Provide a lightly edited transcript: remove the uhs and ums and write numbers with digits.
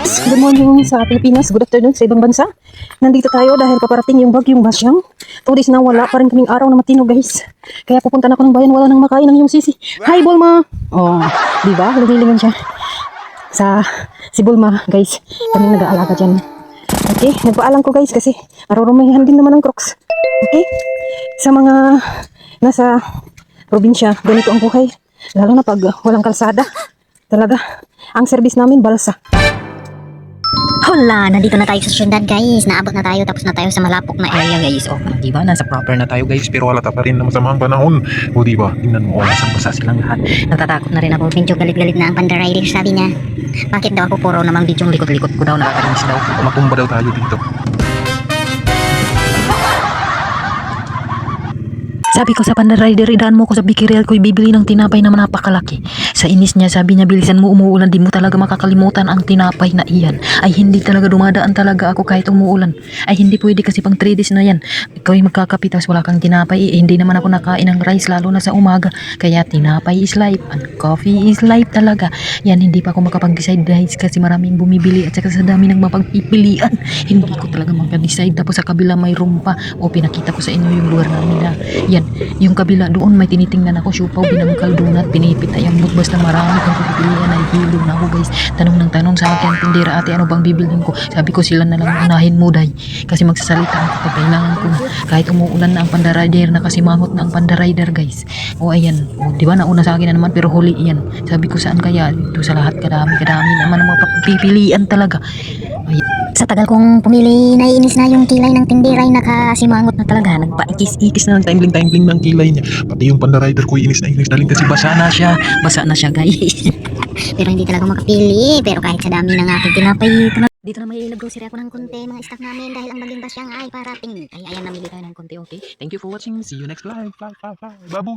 guys, good morning sa Pilipinas, good afternoon sa ibang bansa. Nandito tayo dahil paparating yung bagyong Basyang. 2 days na wala pa rin kaming araw na matino guys. Kaya pupunta na ako ng bayan, wala nang makain ng yung sisi. Hi Bulma! Oh, di ba? Lumilingon siya. Si Bulma guys, kaming nag-aalaga dyan. Okay, nagpaalam ko guys kasi arurumihan din naman ng Crocs. Okay? Sa mga nasa probinsya, ganito ang buhay. Lalo na pag walang kalsada. Talaga, ang service namin balsa. Hola! Nandito na tayo sa syudad guys. Naabot na tayo, tapos na tayo sa malapok na area guys. O, diba? Nasa proper na tayo guys. Pero halata pa rin na masamang panahon. O diba? Tingnan mo, basang-basa silang lahat. Natatakot na rin ako. Medyo galit-galit na ang Panda-Rider. Sabi niya, bakit daw ako puro namang bidyong likot-likot ko daw. Nakakarinis daw. Matumba daw tayo dito. Sabi ko sa Panda-Rider, idaan mo ko sa Bikirel ko, bibili ng tinapay na napakalaki. Sa inis niya, sabi niya, bilisan mo, umuulan, di mo talaga makakalimutan ang tinapay na iyan. Ay hindi talaga dumadaan talaga ako kahit umuulan. Ay hindi pwede kasi pang 3 days na yan. Ikaw ay magkakapitas, wala kang tinapay. Hindi naman ako nakain ng rice lalo na sa umaga. Kaya tinapay is life and coffee is life talaga. Yan, hindi pa ako makapag-decide guys kasi maraming bumibili at saka sa dami ng mapagpipilian. Hindi ko talaga makadecide. Tapos sa kabila may rumpa. O pinakita ko sa inyo yung lugar namin na yan, yung kabila doon may tinitingnan ako, siupaw, binangkal, donut, pinipit, ayambot, basta marami kang pipilian. Ay hilo na ako guys, tanong ng tanong sa akin tindera, ate ano bang bibilhin ko? Sabi ko sila na lang unahin mo day, kasi magsasalita ako kapag kailangan ko na, kahit umuulan na ang Panda-Rider, nakasimangot na ang Panda-Rider guys. O ayan, o diba nauna sa akin na naman pero huli yan. Sabi ko saan kaya, ito sa lahat kadami naman ang mga pipilian talaga. Ayan. Sa tagal kong pumili, naiinis na yung kilay ng tindiray. Nakasimangot na talaga. Nagpaikis-ikis na ng timling ng kilay niya. Pati yung Panda-Rider ko inis na inis na rin kasi basa na siya. Basa na siya guys. Pero hindi talaga makapili. Pero kahit sa dami ng aking tinapay, dito na may grocery ako ng konti mga staff namin dahil ang bagyong Basyang ay parating. Ay ayan, namili tayo ng konti, okay? Thank you for watching. See you next live. Babu!